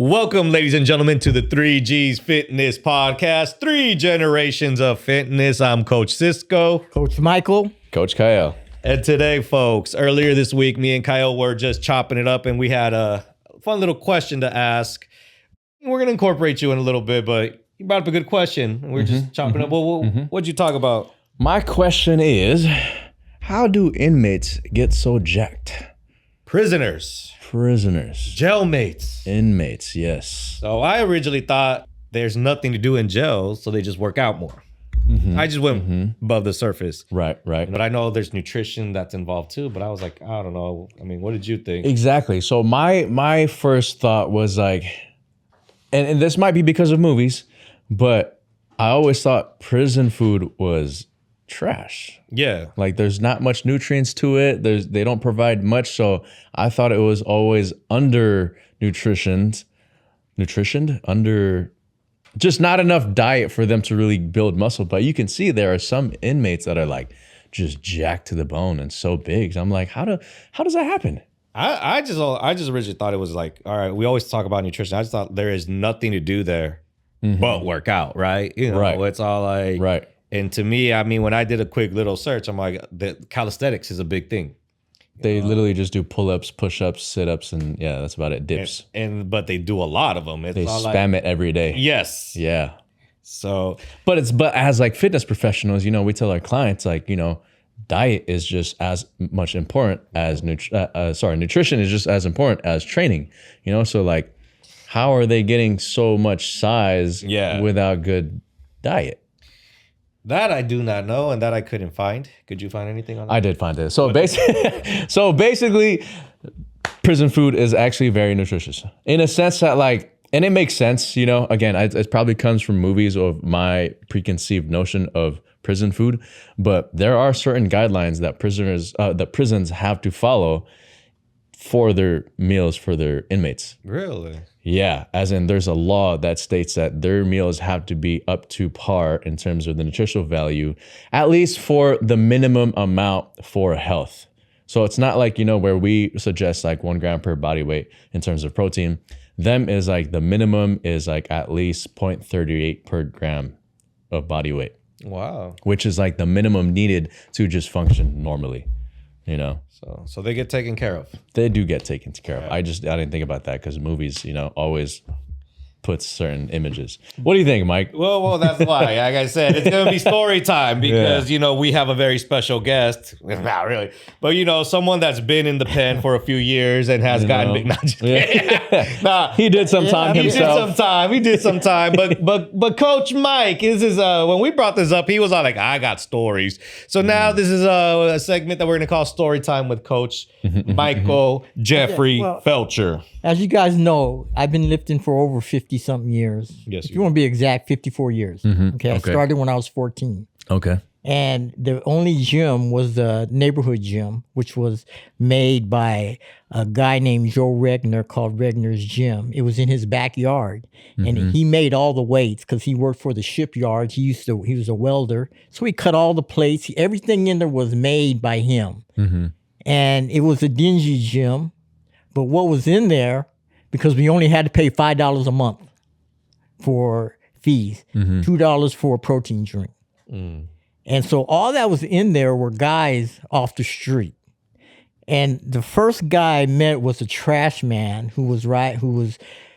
Welcome, ladies and gentlemen, to the 3G's Fitness Podcast, 3 generations of fitness. I'm Coach Cisco. Coach Michael. Coach Kyle. And today, folks, earlier this week, me and Kyle were just chopping it up, and we had a fun little question to ask. We're going to incorporate you in a little bit, but you brought up a good question. We're just chopping up. Well, what'd you talk about? My question is, how do inmates get so jacked? Prisoners. Jailmates. Inmates, yes. So I originally thought there's nothing to do in jail, so they just work out more. I just went above the surface. Right. But I know there's nutrition that's involved too, but I was like, I don't know. I mean, what did you think? Exactly. So my first thought was like, and this might be because of movies, but I always thought prison food was trash. Yeah. Like there's not much nutrients to it. They don't provide much. So I thought it was always under nutritioned, just not enough diet for them to really build muscle. But you can see there are some inmates that are like just jacked to the bone and so big. So I'm like, how does that happen? I just originally thought it was like, all right, we always talk about nutrition. I just thought there is nothing to do there but work out, right? You know, it's all like, right. And to me, I mean, when I did a quick little search, I'm like, the calisthenics is a big thing. They literally just do pull-ups, push-ups, sit-ups, and yeah, that's about it. Dips. But they do a lot of them. They spam it every day. Yes. Yeah. So, but as like fitness professionals, you know, we tell our clients like, you know, diet is just as much important as nutrition is just as important as training. You know, so like, how are they getting so much size without good diet? That I do not know, and that I couldn't find. Could you find anything on that? I did find it. So basically, prison food is actually very nutritious in a sense that like, and it makes sense, you know, again, it probably comes from movies of my preconceived notion of prison food, but there are certain guidelines that prisons have to follow for their meals for their inmates. Really? Yeah, as in there's a law that states that their meals have to be up to par in terms of the nutritional value, at least for the minimum amount for health. So it's not like, you know, where we suggest like 1 gram per body weight in terms of protein. Them is like the minimum is like at least 0.38 per gram of body weight. Wow. Which is like the minimum needed to just function normally, you know. So they get taken care of. They do get taken care of. I didn't think about that because movies, you know, always puts certain images. What do you think, Mike? Well, that's why. Like I said, it's going to be story time because, you know, we have a very special guest. Not really. But, you know, someone that's been in the pen for a few years and has gotten big. Not just kidding. He did some time himself. He did some time. But Coach Mike, this is when we brought this up, he was all like, I got stories. So now this is a segment that we're going to call Story Time with Coach Michael Jeffrey Felcher. As you guys know, I've been lifting for over 50-something years. Yes, if you want to be exact, 54 years. Okay, I Okay. started when I was 14. Okay. And the only gym was the neighborhood gym, which was made by a guy named Joe Regner called Regner's Gym. It was in his backyard. And he made all the weights because he worked for the shipyard. He was a welder. So he cut all the plates. Everything in there was made by him. And it was a dingy gym. But what was in there, because we only had to pay $5 a month for fees, $2 for a protein drink. And so all that was in there were guys off the street. And the first guy I met was a trash man who was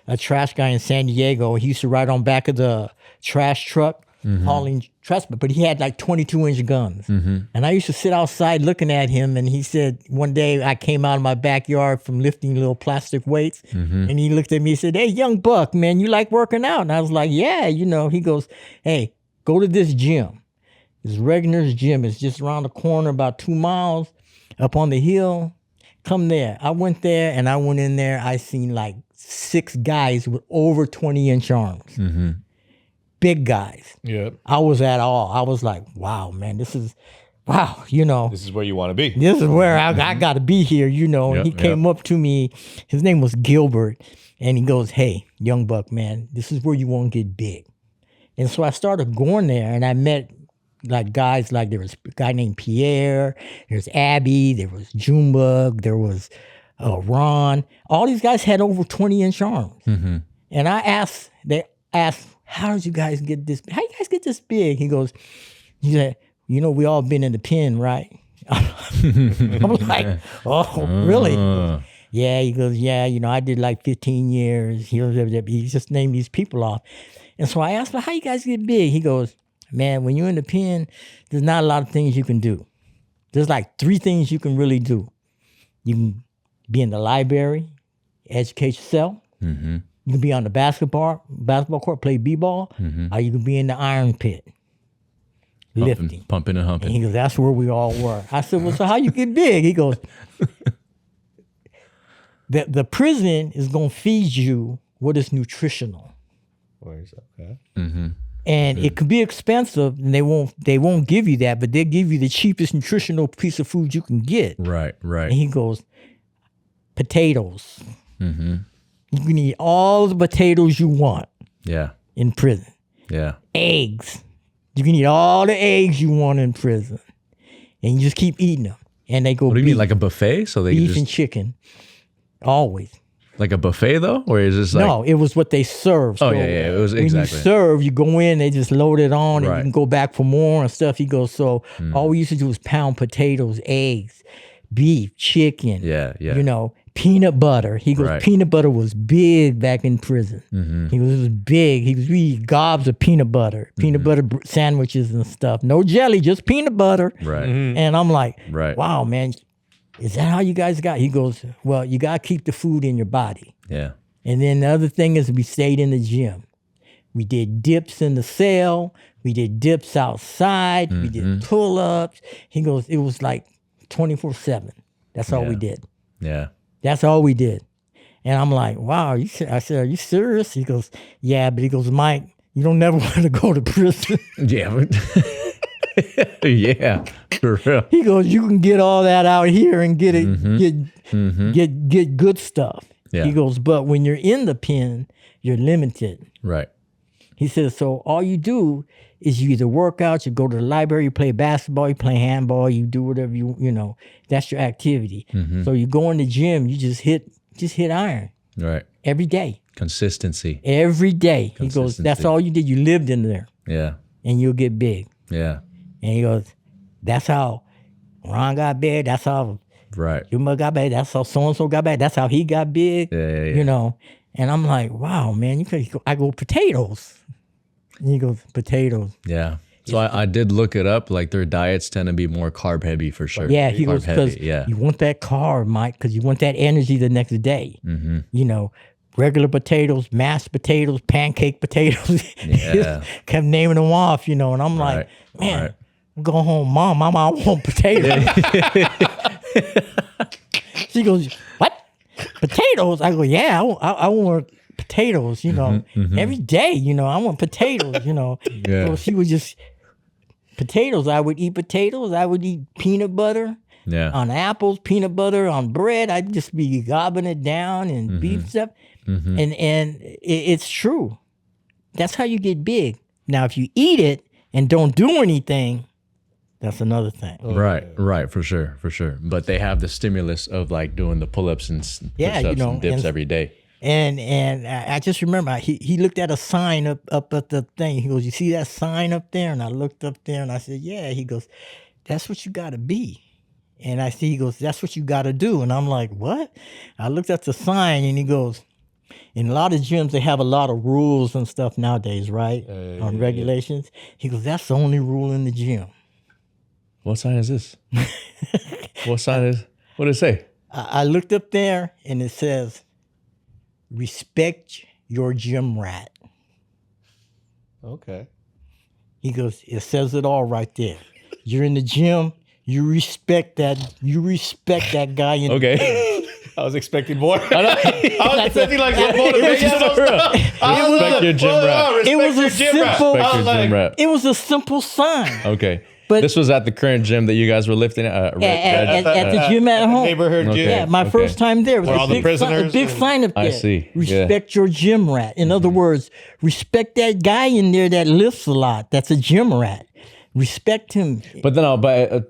a trash guy in San Diego. He used to ride on back of the trash truck, hauling trash, but he had like 22-inch guns. And I used to sit outside looking at him, and he said, one day I came out of my backyard from lifting little plastic weights, and he looked at me and said, "Hey, young buck, man, you like working out?" And I was like, "Yeah, you know." He goes, "Hey, go to this gym. This Regner's Gym is just around the corner, about 2 miles up on the hill. Come there." I went there, and I went in there. I seen like 6 guys with over 20-inch arms. Big guys. Yeah. I was at awe. I was like, wow, man, wow, you know. This is where you want to be. This is where I got to be here, you know. And he came up to me. His name was Gilbert. And he goes, "Hey, young buck, man, this is where you want to get big." And so I started going there, and I met like guys, like there was a guy named Pierre, there's Abby, there was Junebug, there was Ron. All these guys had over 20-inch arms. And they asked, how did you guys get this? How you guys get this big? He said, we all been in the pen, right? I'm like, oh, really? Yeah, he goes, yeah, I did like 15 years. He just named these people off. And so I asked him, how you guys get big? He goes, man, when you're in the pen, there's not a lot of things you can do. There's like 3 things you can really do. You can be in the library, educate yourself. Mm-hmm. You can be on the basketball court, play b-ball, or you can be in the iron pit, lifting. Pumping and humping. And he goes, that's where we all were. I said, well, so how you get big? He goes, the prison is going to feed you what is nutritional. Okay. Mm-hmm. And it could be expensive, and they won't give you that, but they'll give you the cheapest nutritional piece of food you can get. Right. And he goes, potatoes. Mm-hmm. You can eat all the potatoes you want. Yeah. In prison. Yeah. Eggs. You can eat all the eggs you want in prison, and you just keep eating them. And they go. What do you mean, like a buffet? So they beef and chicken, always. Like a buffet though, or is this like? No, it was what they served. Oh so yeah, it was when exactly. you serve, you go in, they just load it on, and Right. you can go back for more and stuff. He goes, so all we used to do was pound potatoes, eggs, beef, chicken. Yeah. Peanut butter. He goes, Right. peanut butter was big back in prison. Mm-hmm. He goes, it was big. He was eating gobs of peanut butter sandwiches and stuff. No jelly, just peanut butter. Right. And I'm like, Right. wow, man, is that how you guys got? He goes, well, you got to keep the food in your body. Yeah. And then the other thing is we stayed in the gym. We did dips in the cell. We did dips outside. We did pull-ups. He goes, it was like 24/7. That's all we did. Yeah. That's all we did. And I'm like, wow. I said, are you serious? He goes, yeah. But he goes, Mike, you don't never want to go to prison. Yeah. Yeah. For real. He goes, you can get all that out here and get it, get good stuff. Yeah. He goes, but when you're in the pen, you're limited. Right. He says, so all you do is you either work out, you go to the library, you play basketball, you play handball, you do whatever that's your activity. So you go in the gym, you just hit iron. Right. Every day. Consistency. Every day. He goes, that's all you did. You lived in there. Yeah. And you'll get big. Yeah. And he goes, that's how Ron got big. That's how Right. Yuma got big. That's how so-and-so got big. That's how he got big. Yeah. And I'm like, wow, man. I go, potatoes. And he goes, potatoes. Yeah. So I did look it up. Like their diets tend to be more carb heavy for sure. Yeah, he goes, because yeah. you want that carb, Mike, because you want that energy the next day. Regular potatoes, mashed potatoes, pancake potatoes. Yeah. Kept naming them off, and I'm like, man, go home, Mom, I want potatoes. She goes, what? Potatoes? I go, yeah, I want potatoes, every day, I want potatoes, Yeah. So she would just, potatoes, I would eat potatoes, I would eat peanut butter on apples, peanut butter on bread. I'd just be gobbling it down and beef stuff. And it's true. That's how you get big. Now, if you eat it and don't do anything, that's another thing. Right, for sure. But they have the stimulus of like doing the pull-ups and push-ups and dips every day. And I just remember he looked at a sign up at the thing. He goes, you see that sign up there? And I looked up there and I said, yeah. He goes, that's what you got to be. And I see, he goes, that's what you got to do. And I'm like, what? I looked at the sign and he goes, in a lot of gyms, they have a lot of rules and stuff nowadays, right? On regulations. He goes, that's the only rule in the gym. What sign is this? What did it say? I looked up there and it says, respect your gym rat. Okay. He goes, it says it all right there. You're in the gym, you respect that guy in the gym. I was expecting more. I was expecting like some motivation. Respect your gym rat. It was a simple. Respect your gym rat. It was a simple sign. Okay. But this was at the current gym that you guys were lifting at the gym at home. Neighborhood gym. Yeah, my first time there. Where all the prisoners. A big sign up there. I see. Respect your gym rat. In other words, respect that guy in there that lifts a lot. That's a gym rat. Respect him. But then,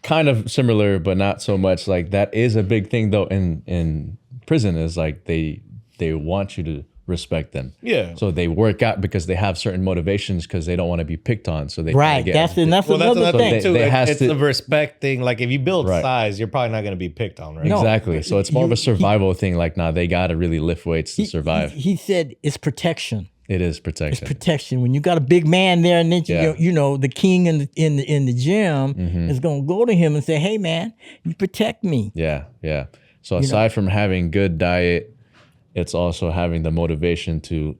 kind of similar, but not so much. Like that is a big thing though in prison is like they want you to respect them. Yeah. So they work out because they have certain motivations because they don't want to be picked on. So they Right. get That's Well, that's another another thing. thing too. They has It's to- the respect thing. Like if you build Right. size, you're probably not going to be picked on, right? No. exactly. So it's more of a You- survival thing. Like, nah, they got to really lift weights to survive. He said it's protection. It is protection. Protection. When you got a big man there, and then Yeah. you know the king in the gym is gonna go to him and say, "Hey, man, you protect me." Yeah, yeah. So aside from having good diet, it's also having the motivation to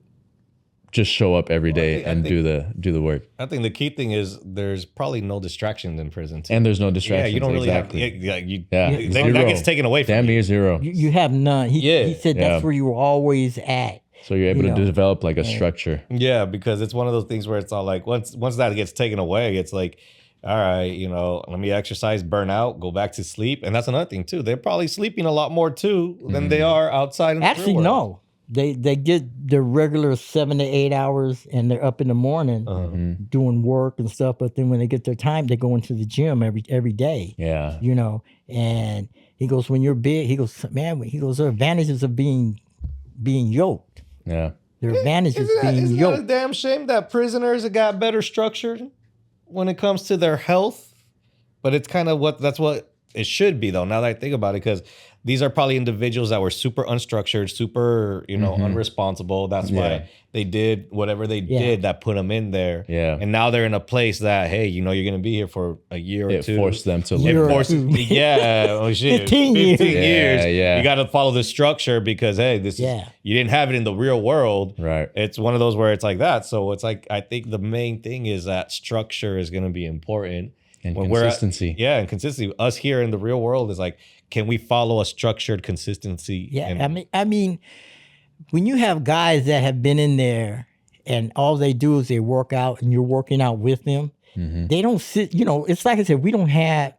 just show up every day I and think- do the work. I think the key thing is there's probably no distractions in prison. Too. And there's no Yeah, distractions. you don't really exactly. have. Yeah, Yeah, that gets taken away from Damn you. near zero. You have none. He said that's Yeah. where you were always at. So you're able you to know. develop like a structure. Yeah, because it's one of those things where it's all like once that gets taken away, it's like, all right, let me exercise, burn out, go back to sleep, and that's another thing too. They're probably sleeping a lot more too than they are outside. In the Actually, real world. no. They get their regular 7 to 8 hours, and they're up in the morning doing work and stuff. But then when they get their time, they go into the gym every day. Yeah. And he goes, when you're big, he goes, man, there are advantages of being yoked. Yeah. There are advantages being Isn't that a yoked. damn shame that prisoners have got better structure when it comes to their health? But it's kind of that's what it should be, though, now that I think about it, because these are probably individuals that were super unstructured, super, unresponsible. That's Yeah. why they did whatever they did that put them in there. Yeah. And now they're in a place that, hey, you're going to be here for a year or It two. forced them to Year live. or more. Forces, yeah, oh shit, 15 years. 15 years. Yeah, yeah. You got to follow the structure because hey, this Yeah. is you didn't have it in the real world. Right. It's one of those where it's like that. So it's like I think the main thing is that structure is going to be important. And When we're at- consistency. yeah, and consistency. Us here in the real world is like, can we follow a structured consistency? Yeah, And- I mean, when you have guys that have been in there and all they do is they work out and you're working out with them, they don't sit, it's like I said,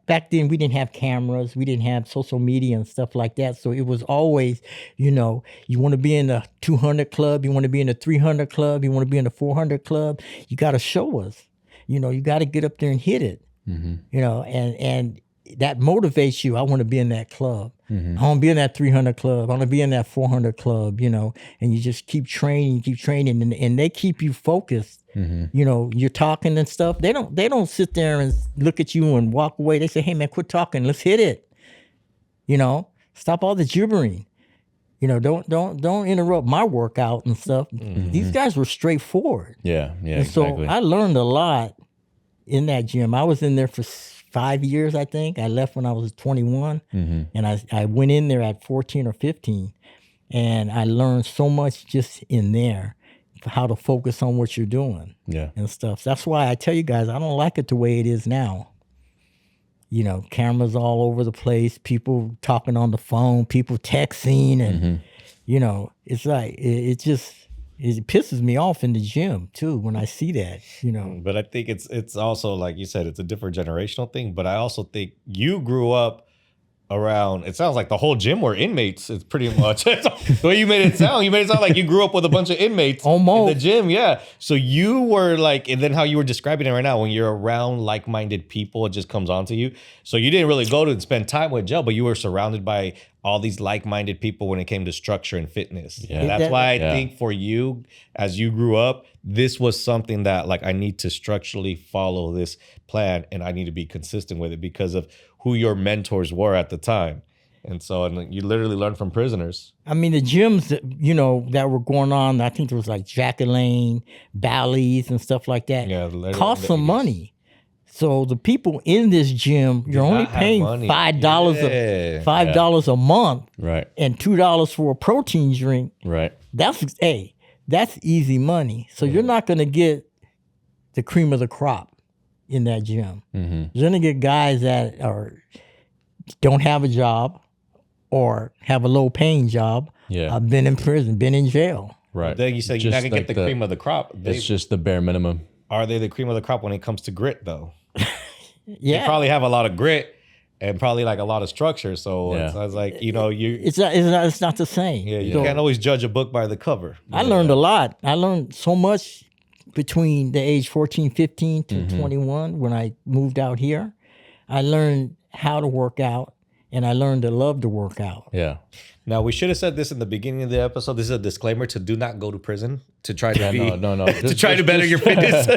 back then we didn't have cameras, we didn't have social media and stuff like that. So it was always, you want to be in the 200 club, you want to be in the 300 club, you want to be in the 400 club, you got to show us, you got to get up there and hit it, and that motivates you. I want to be in that club. I want to be in that 300 club. I want to be in that 400 club, and you just keep training, and they keep you focused. You're talking and stuff. They don't sit there and look at you and walk away. They say, hey man, quit talking. Let's hit it. Stop all the gibbering. Don't interrupt my workout and stuff. These guys were straightforward. Yeah. Yeah. And so Exactly. I learned a lot in that gym. I was in there for 5 years, I think. I left when I was 21, and I went in there at 14 or 15, and I learned so much just in there, how to focus on what you're doing Yeah. and stuff. So that's why I tell you guys, I don't like it the way it is now. Cameras all over the place, people talking on the phone, people texting, and it's like it pisses me off in the gym too when I see that. But I think it's also like you said, it's a different generational thing. But I also think you grew up around. It sounds like the whole gym were inmates. It's pretty much the way you made it sound. You made it sound like you grew up with a bunch of inmates Almost. in the gym. Yeah. So you were like, and then how you were describing it right now, when you're around like-minded people, it just comes onto you. So you didn't really go to spend time with jail, but you were surrounded by all these like-minded people when it came to structure and fitness. Yeah. And that's why I Yeah. think for you, as you grew up, this was something that like I need to structurally follow this plan and I need to be consistent with it because of who your mentors were at the time. And you literally learn from prisoners. I mean, the gyms that were going on, I think there was like Jack Lane, Bally's and stuff like that, Yeah, literally cost the some 80s. money. So the people in this gym, you're only not have paying money. $5 Yeah. $5 a month Right. and $2 for a protein drink. Right. That's easy money. So you're not going to get the cream of the crop in that gym. You're going to get guys that don't have a job or have a low paying job. Yeah. I've been in prison, been in jail. Right. Then you say you're not Just gonna like get the cream of the crop. It's just the bare minimum. Are they the cream of the crop when it comes to grit though? They Yeah. probably have a lot of grit and probably like a lot of structure. So Yeah. it's, I was like, It's not the same. you So can't always judge a book by the cover. I learned a lot. I learned so much between the age 14, 15 to 21 when I moved out here. I learned how to work out and I learned to love to work out. Yeah. Now, we should have said this in the beginning of the episode. This is a disclaimer to do not go to prison to try to be, no. to try to better your fitness. I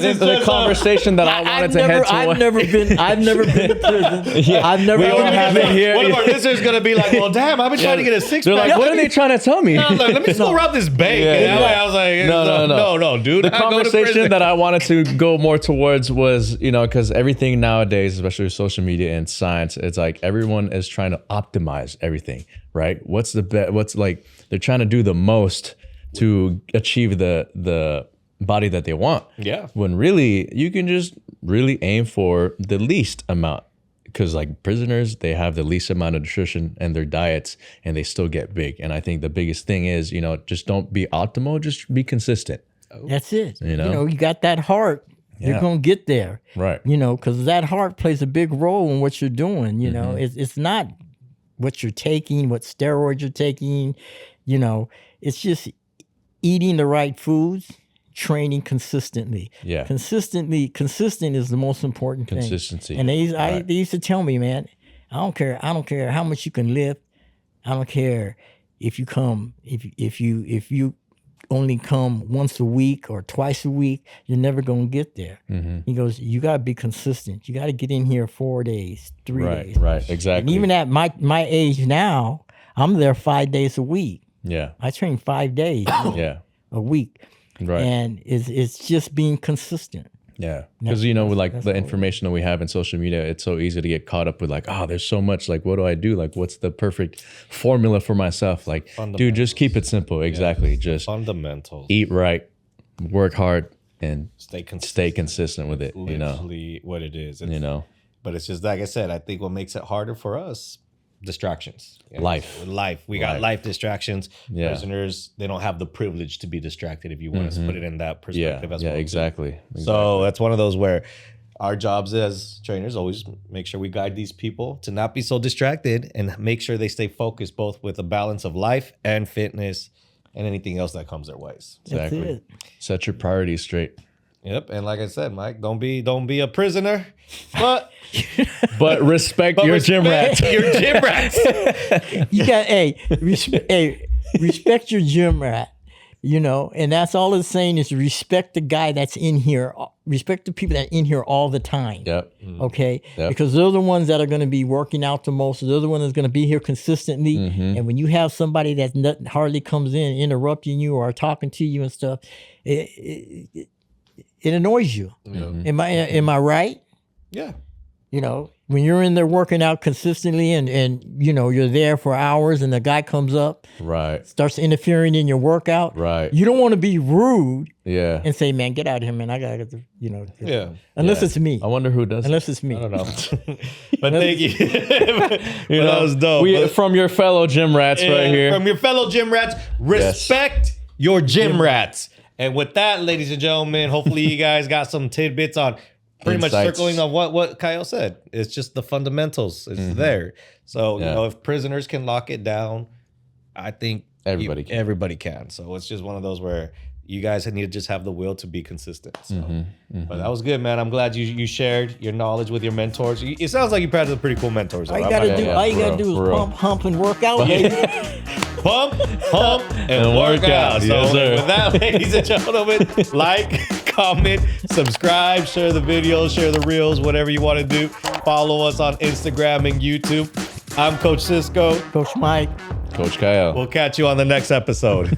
think the conversation that I wanted to head to. I've never been to prison. I've never. We don't have it here. One of our listeners going to be like, well, damn, I've been trying to get a six-pack. They're like, what are they trying to tell me? Like, let me just go rob this bank. Yeah. I was like, no, dude. The conversation that I wanted to go more towards was, because everything nowadays, especially with social media and science, it's like everyone is trying to optimize everything, right? What's the best? What's like they're trying to do the most to achieve the body that they want. Yeah. When really you can just really aim for the least amount. Because like prisoners, they have the least amount of nutrition in their diets and they still get big. And I think the biggest thing is, just don't be optimal, just be consistent. That's it. You You got that heart. Yeah. You're going to get there. Right. Because that heart plays a big role in what you're doing. It's not what you're taking, what steroids you're taking. It's just eating the right foods, training consistently. Yeah. Consistent is the most important thing. Consistency. And they used to tell me, man, I don't care how much you can lift. I don't care if you only come once a week or twice a week, you're never going to get there. He goes, you got to be consistent. You got to get in here 4 days, 3 days. Right, exactly. And even at my age now, I'm there 5 days a week. Yeah. I train 5 days a week. Right. And it's just being consistent. Yeah. Because, with like the information that we have in social media, it's so easy to get caught up with like, oh, there's so much. Like, what do I do? Like, what's the perfect formula for myself? Like, dude, just keep it simple. Exactly. Yeah. Just fundamentals. Eat right, work hard, and stay consistent with it. Literally what it is. But it's just like I said, I think what makes it harder for us, distractions. Life. We got life distractions. Yeah. Prisoners, they don't have the privilege to be distracted, if you want to put it in that perspective as well. Yeah, exactly. So that's one of those where our jobs as trainers always make sure we guide these people to not be so distracted and make sure they stay focused both with a balance of life and fitness and anything else that comes their ways. Exactly. That's it. Set your priorities straight. Yep, and like I said, Mike, don't be a prisoner, but respect your gym rats. Your gym rats. You got respect your gym rat. And that's all it's saying is respect the guy that's in here. Respect the people that are in here all the time. Yep. Okay? Yep. Because they're the ones that are going to be working out the most. They're the ones that's going to be here consistently. And when you have somebody that hardly comes in, interrupting you or talking to you and stuff, it annoys you. Am I right? Yeah. When you're in there working out consistently and you're there for hours and the guy comes up, right, starts interfering in your workout, right, you don't want to be rude, and say, man, get out of here, man. I gotta get the, yeah. Unless it's me. I wonder who does. Unless it's me. I don't know. But thank you. That was dope. From your fellow gym rats right here. From your fellow gym rats, respect your gym rats. And with that, ladies and gentlemen, hopefully you guys got some tidbits on pretty much circling on what Kyle said. It's just the fundamentals. It's there. So, if prisoners can lock it down, I think everybody can. So it's just one of those where you guys need to just have the will to be consistent. So, but that was good, man. I'm glad you shared your knowledge with your mentors. It sounds like you probably have pretty cool mentors. All you gotta do is pump, hump, and work out, baby. Pump, hump, and work out. So with that, ladies and gentlemen, like, comment, subscribe, share the videos, share the reels, whatever you want to do. Follow us on Instagram and YouTube. I'm Coach Cisco. Coach Mike. Coach Kyle. We'll catch you on the next episode.